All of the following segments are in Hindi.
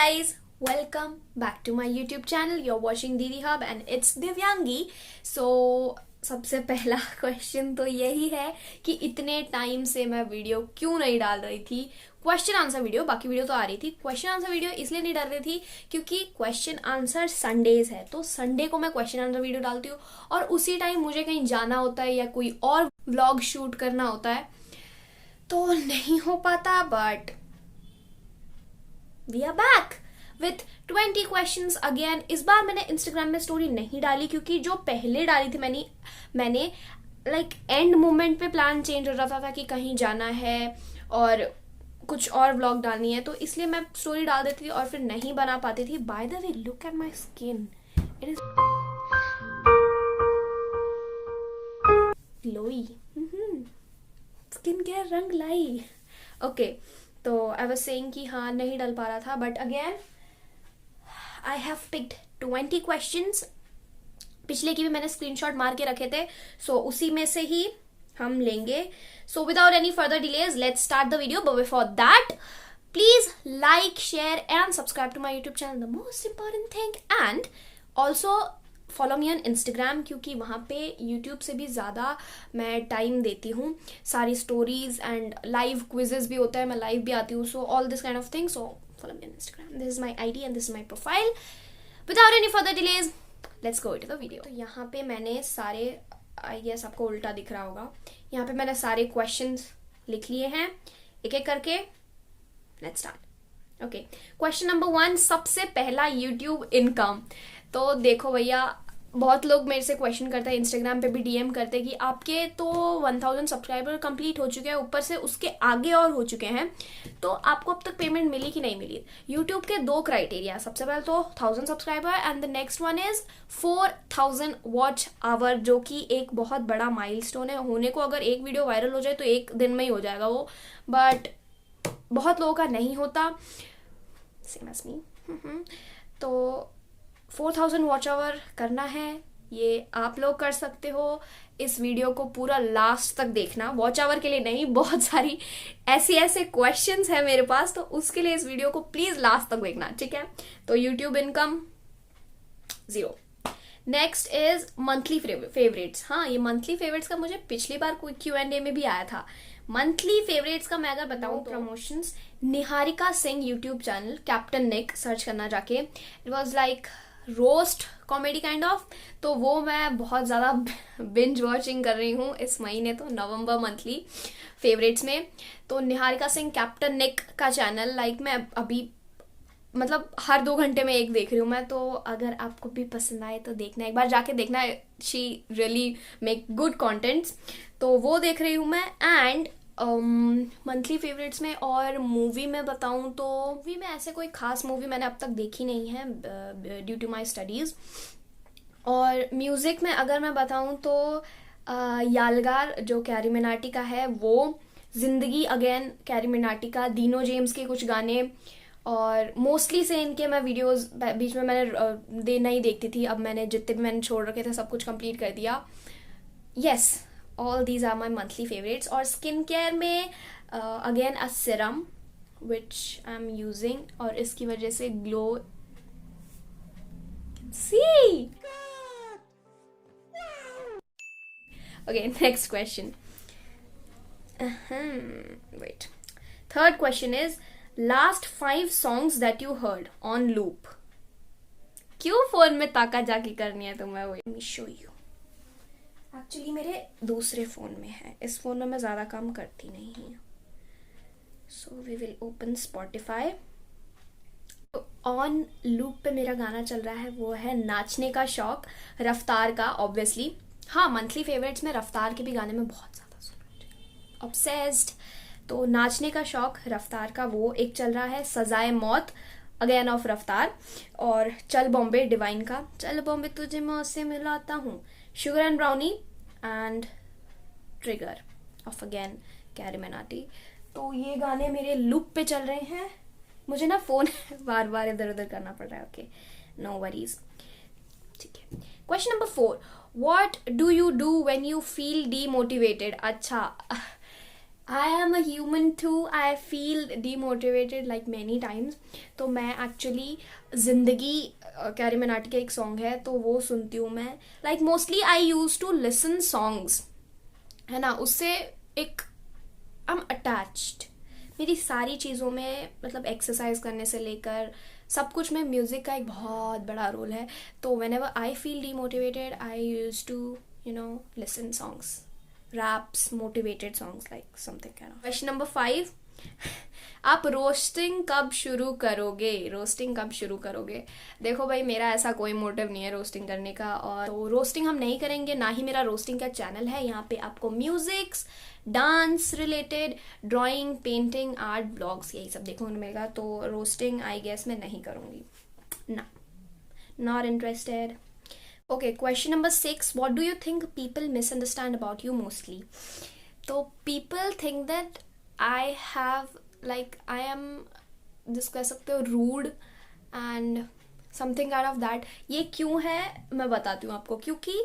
guys, welcome back to my YouTube channel. You're watching Didi Hub and it's Divyangi. So सबसे पहला क्वेश्चन तो यही है कि इतने टाइम से मैं वीडियो क्यों नहीं डाल रही थी. क्वेश्चन आंसर वीडियो, बाकी वीडियो तो आ रही थी. क्वेश्चन आंसर वीडियो इसलिए नहीं डाल रही थी क्योंकि क्वेश्चन आंसर संडेज है, तो संडे को मैं क्वेश्चन आंसर वीडियो डालती हूँ और उसी टाइम मुझे कहीं जाना होता है या कोई और व्लॉग शूट करना होता है तो नहीं हो पाता. But we are back with 20 questions again. इस बार मैंने इंस्टाग्राम में स्टोरी नहीं डाली क्योंकि जो पहले डाली थी मैंने लाइक एंड मोमेंट पे प्लान चेंज हो जाता था कि कहीं जाना है और कुछ और व्लॉग डालनी है, तो इसलिए मैं स्टोरी डाल देती थी और फिर नहीं बना पाती थी. By the way, look at my skin, it is glowy. Skin care रंग लाई. ओके, तो आई वाज सेइंग कि हाँ नहीं डल पा रहा था, but again I have picked 20 questions. पिछले की भी मैंने स्क्रीनशॉट मार के रखे थे, सो उसी में से ही हम लेंगे. So without any further delays let's start the video. But before that please like, share and subscribe to my YouTube channel, the most important thing. And also follow me on Instagram क्योंकि वहाँ पे यूट्यूब से भी ज़्यादा मैं टाइम देती हूँ. सारी स्टोरीज एंड लाइव क्विजेस भी होता है, मैं लाइव भी आती हूँ. So all this kind of thing. So follow me on Instagram. This is my ID and this is my profile. Without any further delays, let's go into the video. तो यहाँ पे मैंने सारे, I guess आपको उल्टा दिख रहा होगा, यहाँ पे मैंने सारे questions लिख लिए हैं एक एक करके. Let's start. Okay. Question number 1, सबसे पहला YouTube income. तो देखो भैया, बहुत लोग मेरे से क्वेश्चन करते हैं, इंस्टाग्राम पे भी डीएम करते हैं कि आपके तो 1000 सब्सक्राइबर कंप्लीट हो चुके हैं, ऊपर से उसके आगे और हो चुके हैं, तो आपको अब तक पेमेंट मिली कि नहीं मिली. यूट्यूब के दो क्राइटेरिया, सबसे पहले तो 1000 subscriber and the next one is 4000 watch hour, जो कि एक बहुत बड़ा माइलस्टोन है. होने को अगर एक वीडियो वायरल हो जाए तो एक दिन में ही हो जाएगा वो, बट बहुत लोगों का नहीं होता, सेम एज मी. तो 4000 वॉच आवर करना है, ये आप लोग कर सकते हो. इस वीडियो को पूरा लास्ट तक देखना, वॉच आवर के लिए नहीं, बहुत सारी ऐसे क्वेश्चंस हैं मेरे पास, तो उसके लिए इस वीडियो को प्लीज लास्ट तक देखना, ठीक है. तो YouTube income 0. Next is monthly favourites. हाँ, ये मंथली फेवरेट्स का मुझे पिछली बार कोई Q&A में भी आया था. मंथली फेवरेट्स का मैं अगर बताऊं तो promotions, Niharika Singh YouTube channel, captain Nick search करना जाके. It was like roast comedy kind of, तो वो मैं बहुत ज़्यादा बिंज वॉचिंग कर रही हूँ इस महीने, तो नवंबर मंथली फेवरेट्स में. तो निहारिका सिंह कैप्टन निक का चैनल लाइक मैं अभी मतलब हर 2 घंटे में एक देख रही हूँ मैं, तो अगर आपको भी पसंद आए तो देखना, एक बार जाके देखना. She really make good contents, तो वो देख रही हूँ मैं. एंड मंथली फेवरेट्स में और मूवी में बताऊं तो मूवी में ऐसे कोई खास मूवी मैंने अब तक देखी नहीं है ड्यू टू माई स्टडीज़. और म्यूज़िक में अगर मैं बताऊं तो यालगार जो कैरी मिनाटी का है वो, जिंदगी अगेन कैरी मिनाटी का, दीनो जेम्स के कुछ गाने, और मोस्टली से इनके मैं वीडियोस बीच में मैंने नहीं देखती थी, अब मैंने जितने भी मैंने छोड़ रखे थे सब कुछ कंप्लीट कर दिया. Yes, all these are my monthly favorites. और स्किन केयर में again a serum which I'm using और इसकी वजह से glow see. Okay, next question. Wait. Third question is last 5 songs that you heard on loop. क्यों फोन में ताका जाकी करनी है तुम्हें? वो let me show you. Actually मेरे दूसरे फ़ोन में है, इस फ़ोन में मैं ज़्यादा काम करती नहीं हूँ. So we will open Spotify. On loop पे मेरा गाना चल रहा है, वो है नाचने का शौक, रफ्तार का. ऑब्वियसली हाँ, मंथली फेवरेट्स में रफ्तार के भी गाने में बहुत ज़्यादा सुन, ऑब्सेस्ड. तो नाचने का शौक रफ्तार का वो एक चल रहा है. सजाए मौत अगेन ऑफ रफ्तार, और चल बॉम्बे डिवाइन का, चल बॉम्बे तुझे मौत से मिलाता हूँ, sugar and brownie, and trigger of again carry Minati. तो ये गाने मेरे लूप पे चल रहे हैं. मुझे ना फोन बार बार इधर उधर करना पड़ रहा है. ओके, नो वरीज, ठीक है. Question number 4, what do you do when you feel demotivated. अच्छा, I am a human too, I feel demotivated like many times. तो मैं एक्चुअली जिंदगी कैरी मिनाटी का एक सॉन्ग है तो वो सुनती हूँ मैं. Like mostly I use to listen songs, है ना. उससे एक आई एम अटैच्ड. मेरी सारी चीज़ों में मतलब एक्सरसाइज करने से लेकर सब कुछ में म्यूज़िक का एक बहुत बड़ा रोल है. तो whenever I feel demotivated I use to listen songs, raps, motivated songs like something can. Question number 5. आप रोस्टिंग कब शुरू करोगे? रोस्टिंग कब शुरू करोगे? देखो भाई, मेरा ऐसा कोई मोटिव नहीं है रोस्टिंग करने का, और तो रोस्टिंग हम नहीं करेंगे. ना ही मेरा रोस्टिंग का चैनल है. यहाँ पे आपको musics, dance related, drawing, painting, art, blogs, यही सब देखने को मिलेगा. तो रोस्टिंग आई गेस मैं नहीं करूँगी ना. Not interested. Okay, question number 6. What do you think people misunderstand about you mostly? So people think that I have, like, I am, जिसको कह सकते हो, rude and something kind of that. ये क्यों है मैं बताती हूँ आपको. क्योंकि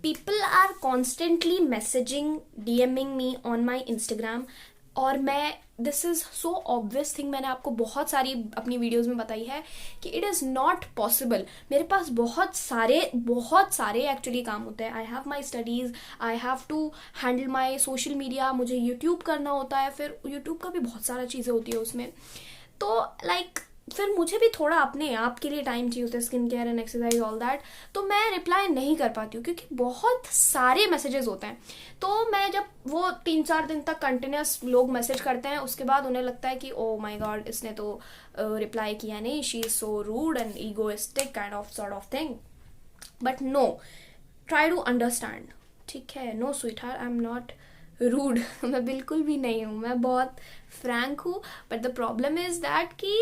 people are constantly messaging, DMing me on my Instagram. और मैं, this is so obvious thing, मैंने आपको बहुत सारी अपनी वीडियोस में बताई है कि इट इज़ नॉट पॉसिबल. मेरे पास बहुत सारे एक्चुअली काम होते हैं. I have my studies, I have to handle my social media, मुझे यूट्यूब करना होता है, फिर यूट्यूब का भी बहुत सारा चीज़ें होती है उसमें. तो लाइक फिर मुझे भी थोड़ा अपने आप के लिए टाइम चाहिए होता है, skin care and exercise all that. तो मैं रिप्लाई नहीं कर पाती हूँ क्योंकि बहुत सारे मैसेजेस होते हैं. तो मैं जब वो 3-4 दिन तक कंटिन्यूस लोग मैसेज करते हैं, उसके बाद उन्हें लगता है कि ओ माय गॉड, इसने तो रिप्लाई किया नहीं, she is so rude and egoistic kind of sort of thing. But no, try to understand. ठीक है, no sweetheart, I am not rude. मैं बिल्कुल भी नहीं हूँ, मैं बहुत फ्रैंक हूँ. But the problem is that कि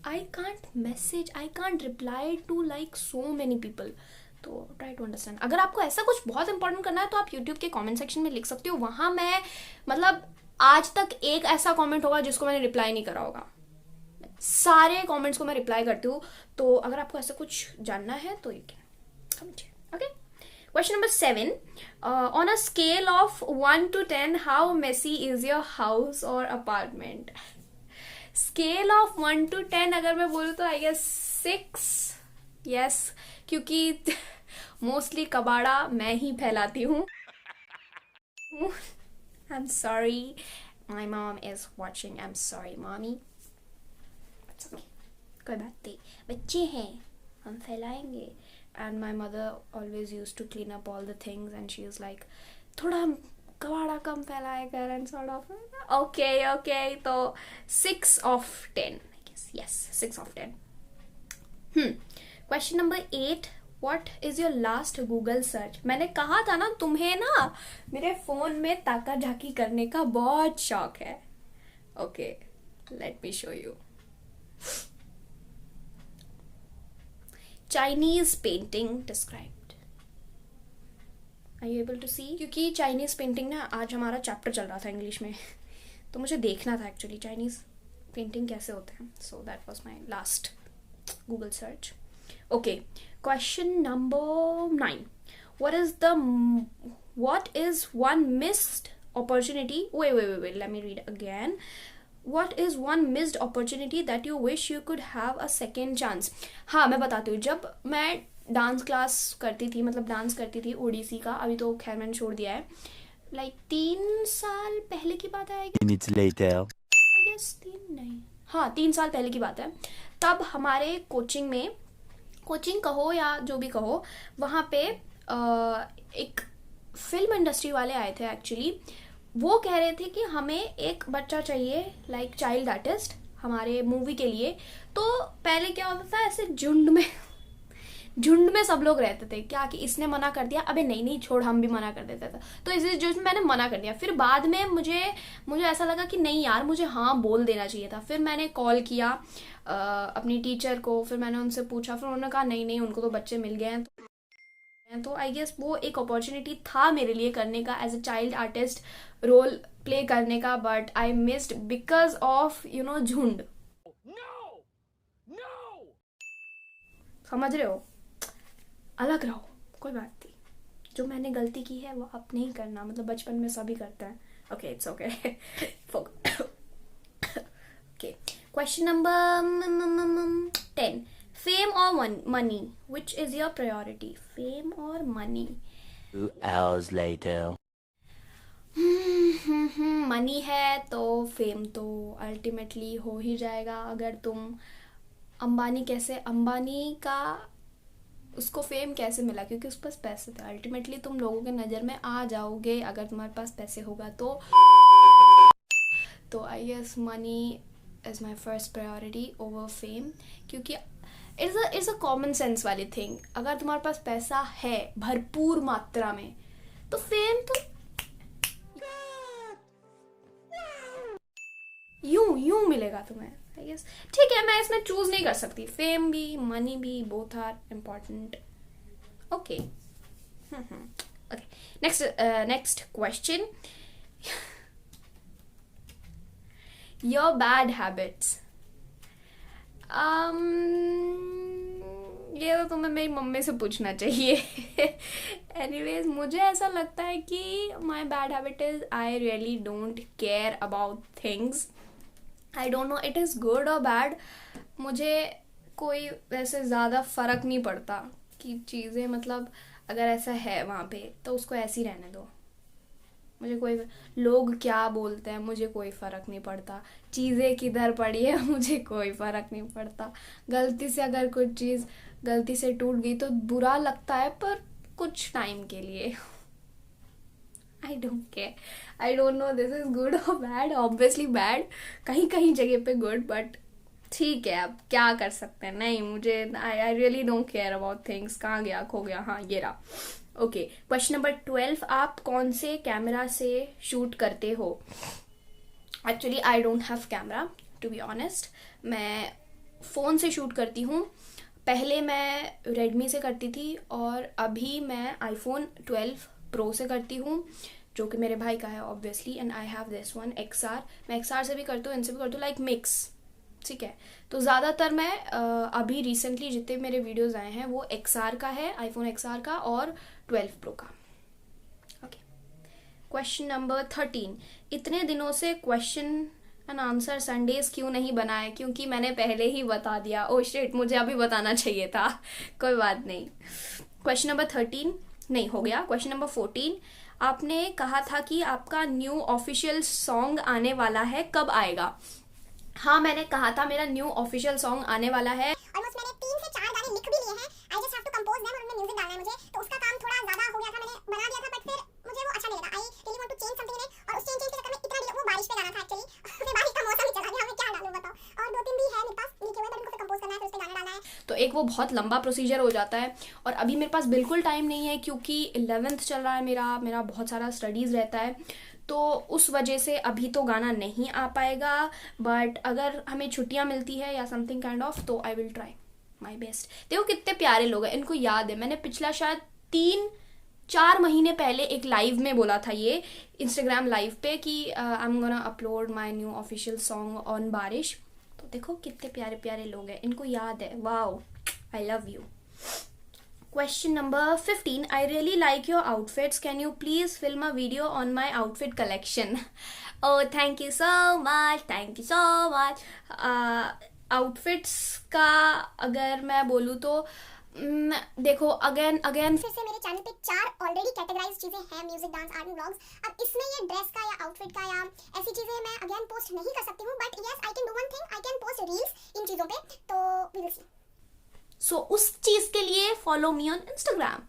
I can't message, I can't reply to like so many people. तो try to understand. अगर आपको ऐसा कुछ बहुत इंपॉर्टेंट करना है तो आप YouTube के कमेंट सेक्शन में लिख सकते हो. वहां मैं मतलब आज तक एक ऐसा कमेंट होगा जिसको मैंने रिप्लाई नहीं करा होगा. सारे कमेंट्स को मैं रिप्लाई करती हूँ. तो अगर आपको ऐसा कुछ जानना है तो you can comment. Okay. Question number 7. On a scale of 1 to 10, how messy is your house or apartment? Scale of 1 to 10 अगर मैं बोलूँ तो आई गेस 6. यस, क्योंकि मोस्टली कबाड़ा मैं ही फैलाती हूँ. I am sorry, my mom is watching. I am sorry mommy. कोई बात नहीं, बच्चे हैं, हम फैलाएंगे. And my mother always use to clean up all the things and she is like, थोड़ा कबाड़ा कम फैलाए कर एंड सॉर्ट ऑफ. ओके. तो 6 of 10. Yes, 6 of 10. Question number 8. What is your last Google search? मैंने कहा था ना तुम्हें ना मेरे फोन में ताका झाकी करने का बहुत शौक है. Okay, let me show you. Chinese painting described. Are you able to see? क्योंकि चाइनीज पेंटिंग ना आज हमारा चैप्टर चल रहा था इंग्लिश में, तो मुझे देखना था एक्चुअली चाइनीज पेंटिंग कैसे होते हैं. So that was my last Google search. Okay, question number 9. what is one missed opportunity? Wait, let me read again. What is one missed opportunity that you wish you could have a second chance? हाँ, मैं बताती हूँ. जब मैं डांस क्लास करती थी, मतलब डांस करती थी ओडिसी का, अभी तो खैर मैंने छोड़ दिया है, लाइक 3 साल पहले की बात है. 3 साल पहले की बात है. तब हमारे कोचिंग कहो या जो भी कहो, वहाँ पे एक फिल्म इंडस्ट्री वाले आए थे एक्चुअली. वो कह रहे थे कि हमें एक बच्चा चाहिए, लाइक चाइल्ड आर्टिस्ट हमारे मूवी के लिए. तो पहले क्या होता था, ऐसे झुंड में सब लोग रहते थे. क्या कि इसने मना कर दिया, अबे नहीं छोड़, हम भी मना कर देते थे. तो इसी जो मैंने मना कर दिया. फिर बाद में मुझे ऐसा लगा कि नहीं यार, मुझे हाँ बोल देना चाहिए था. फिर मैंने कॉल किया अपनी टीचर को, फिर मैंने उनसे पूछा, फिर उन्होंने कहा नहीं उनको तो बच्चे मिल गए हैं. तो आई गेस वो एक अपॉर्चुनिटी था मेरे लिए करने का, as a child artist role play करने का. But I missed because of Jhund. समझ रहे हो? अलग रहो, कोई बात नहीं. जो मैंने गलती की है वो आप नहीं करना. मतलब बचपन में सभी करते हैं, Okay, it's okay. Okay. Question number 10. Fame or money? Which is your priority? Fame or money? 2 hours later. Money है तो फेम तो अल्टीमेटली हो ही जाएगा. अगर तुम अंबानी का उसको फेम कैसे मिला? क्योंकि उस पास पैसे थे. अल्टीमेटली तुम लोगों के नज़र में आ जाओगे अगर तुम्हारे पास पैसे होगा तो I guess money is my first priority over fame. क्योंकि इट्स अ कॉमन सेंस वाली थिंग. अगर तुम्हारे पास पैसा है भरपूर मात्रा में तो फेम तो यूं मिलेगा तुम्हें. आई गेस ठीक है, मैं इसमें चूज नहीं कर सकती. फेम भी मनी भी both are important. Okay. Okay, next question. Your bad habits. ये तो तुम्हें मेरी मम्मी से पूछना चाहिए. एनीवेज, मुझे ऐसा लगता है कि my bad habit is I really don't care about things. I don't know it is good और बैड. मुझे कोई वैसे ज़्यादा फ़र्क नहीं पड़ता कि चीज़ें, मतलब अगर ऐसा है वहाँ पे तो उसको ऐसे ही रहने दो. मुझे कोई लोग क्या बोलते हैं मुझे कोई फ़र्क नहीं पड़ता. चीज़ें किधर पड़ी है मुझे कोई फ़र्क नहीं पड़ता. गलती से अगर कुछ चीज़ गलती से टूट गई तो बुरा लगता है, पर कुछ टाइम के लिए. I don't care. I don't know this is good और बैड. ऑब्वियसली बैड, कहीं कहीं जगह पे गुड, बट ठीक है, अब क्या कर सकते हैं. नहीं, मुझे I really don't care about things. कहाँ गया, खो गया. हाँ, ये रहा. Okay, question number 12. आप कौन से कैमरा से शूट करते हो? Actually I don't have camera to be honest. मैं फ़ोन से शूट करती हूँ. पहले मैं रेडमी से करती थी और अभी मैं आईफोन 12 प्रो से करती हूँ, जो कि मेरे भाई का है obviously. And I have this one XR. मैं XR से भी करती हूँ, इनसे भी करती हूँ, लाइक मिक्स. ठीक है, तो ज़्यादातर मैं अभी रिसेंटली जितने मेरे वीडियोस आए हैं वो XR का है, आईफोन XR का और 12 प्रो का. ओके. Question number 13. इतने दिनों से क्वेश्चन एंड आंसर संडेज क्यों नहीं बनाए? क्योंकि मैंने पहले ही बता दिया. ओह शिट, मुझे अभी बताना चाहिए था. कोई बात नहीं. क्वेश्चन नंबर 13 नहीं हो गया. Question number 14. आपने कहा था कि आपका न्यू ऑफिशियल सॉन्ग आने वाला है, कब आएगा? हाँ, मैंने कहा था मेरा न्यू ऑफिशियल सॉन्ग आने वाला है. ऑलमोस्ट मैंने 3 से 4 गाने लिख भी लिए हैं. I just have to compose them और उनमें म्यूजिक डालना है मुझे. तो उसका काम थोड़ा ज्यादा हो गया था. मैंने बना दिया था बट फिर मुझे वो अच्छा नहीं लगा. I really want to change something in it. और उस चेंज के चक्कर में इतना डिले. वो बारिश पे गाना था एक्चुअली. फिर बारिश का मौसम ही चला गया. मैं क्या डालूं बताओ. और 2-3 भी है मेरे पास लिखे हुए, बट उनको फिर कंपोज करना है, फिर उस पे गाना डालना है. तो एक वो बहुत लंबा प्रोसीजर हो जाता है और अभी मेरे पास बिल्कुल टाइम नहीं है क्योंकि 11th चल रहा है मेरा बहुत सारा स्टडीज़ रहता है. तो उस वजह से अभी तो गाना नहीं आ पाएगा. बट अगर हमें छुट्टियां मिलती है या समथिंग काइंड ऑफ, तो I will try my best. देखो कितने प्यारे लोग हैं. इनको याद है मैंने पिछला शायद 3-4 महीने पहले एक लाइव में बोला था, ये इंस्टाग्राम लाइव पे, कि I am gonna upload my new official song on बारिश. तो देखो कितने प्यारे प्यारे लोग हैं, इनको याद है. Wow, I love you. Question number 15. I really like your outfits. Can you please film a video on my outfit collection? Oh, thank you so much. Thank you so much. Outfits का अगर मैं बोलूँ तो देखो अगेन फिर से मेरे चैनल पे 4 ऑलरेडी कैटेगराइज चीजें हैं. Music, dance, art and vlogs. अब इसमें ये ड्रेस का या आउटफिट का या ऐसी चीजें मैं अगेन पोस्ट नहीं कर सकती हूँ. But yes, I can do one thing. I can post reels इन चीजों पे. तो वी विल सी. सो उस चीज के लिए follow me on Instagram.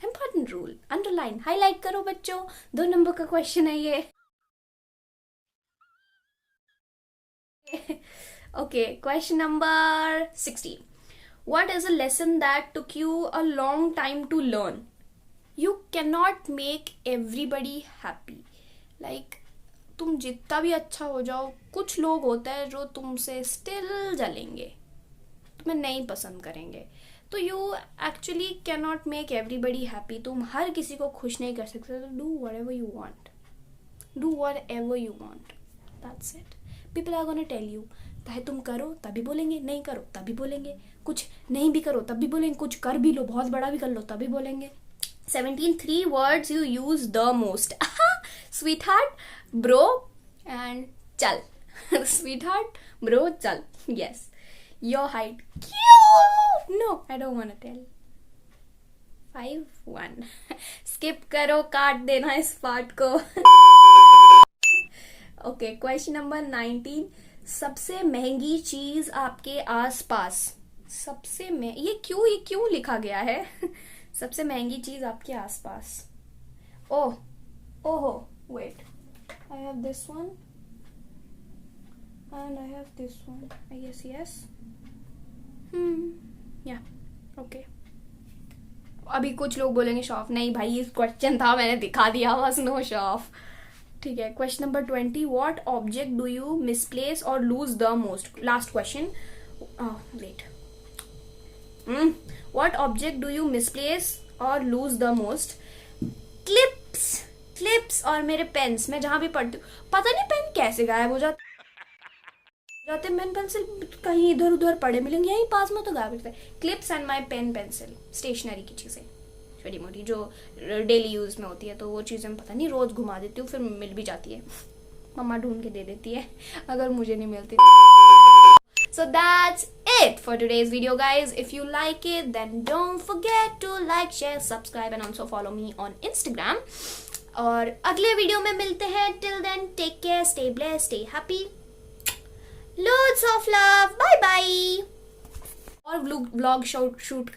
Important rule. Underline, highlight करो बच्चों. 2 नंबर का क्वेश्चन है ये. Okay, question number 16. What is a lesson that took you a long time to learn? You cannot make everybody happy. Like, तुम जितना भी अच्छा हो जाओ, कुछ लोग होते हैं जो तुमसे स्टिल जलेंगे, तुम्हें नहीं पसंद करेंगे. तो you actually cannot make everybody happy. तुम हर किसी को खुश नहीं कर सकते. तो do whatever you want. Do whatever you want. That's it. People are gonna tell you. चाहे तुम करो तभी बोलेंगे, नहीं करो तभी बोलेंगे, कुछ नहीं भी करो तब भी बोलेंगे, कुछ कर भी लो, बहुत बड़ा भी कर लो तभी बोलेंगे. 17 3 words you use the most. Sweet heart, bro and चल. स्वीट हार्ट, ब्रो, चल. यस. Your height. क्यों? No, I don't want to tell. 5-1. Skip करो, काट देना इस पार्ट को. Okay, question number 19. सबसे महंगी चीज आपके आसपास. सबसे ये क्यों लिखा गया है? सबसे महंगी चीज आपके आसपास. ओहो, wait. I have this one and I have this one. I guess yes. Yeah. Okay. अभी कुछ लोग बोलेंगे शो ऑफ. नहीं भाई, ये क्वेश्चन था, मैंने दिखा दिया, बस नो शो ऑफ. ठीक है. Question number 20. What object do you misplace or lose the most. Last question. Wait. What object do you misplace or lose the most. Clips और मेरे पेन्स. मैं जहां भी पढ़ती हूँ, पता नहीं पेन कैसे गायब हो जाते. पेन पेंसिल कहीं इधर उधर पड़े मिलेंगे, यहीं पास में तो गायब होते हैं. Clips and my pen pencil. Stationery की चीजें छोटी मोटी जो डेली यूज में होती है, तो वो चीजें मैं पता नहीं रोज घुमा देती हूँ, फिर मिल भी जाती है. मम्मा ढूंढ के दे देती है अगर मुझे नहीं मिलती. So that's it for today's video, guys. If you like it, then don't forget to like, share, subscribe and also follow me on Instagram. और अगले वीडियो में मिलते हैं. Till then, take care, stay blessed, stay happy. Loads of love. Bye bye. और vlog शूट